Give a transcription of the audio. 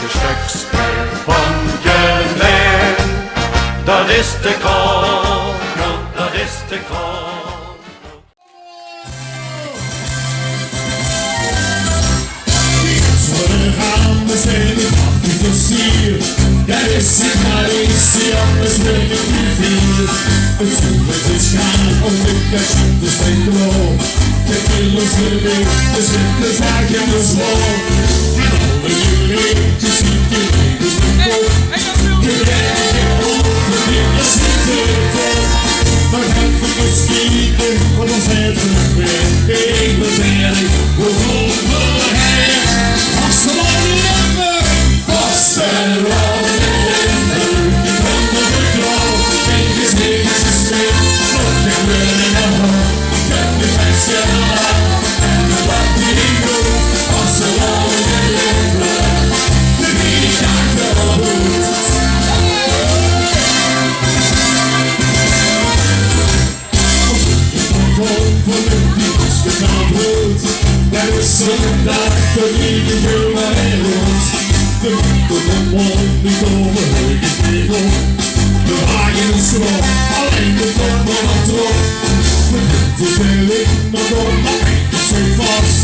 stukje van je lijn. Dat is de kogel, dat is de kogel. We zijn de prachtig plezier. Er is een Malaysia, anders ben ik niet hier. Het zoekert is gaan, om ik kijk op de steeklo. Kijk in ons living, de zitten vaak in de zwoel. En over jullie, je ziet je leven niet op. Je bent je ogen, je zit erop. Maar even geschieten, want dan zijn we nog weer. Ik ben werk, we volgen heen. Als we al die hebben, vast en rauw in de lucht, die kan me vertrouwen. Eén is niks gespeeld, nog geen wil in de hand. Ik heb de beste aan, en de wat die ik doe. Als we al die hebben, de wie ik achter de hoed. Als ik het nog hoop van de diepers gedaan wordt, er is een dag dat ik het helemaal in rond. De winkel van mond, niet over heugen tegel. De wagen is groot, alleen de top van het trop. We doen te veel in, maar door maar eentje zo vast.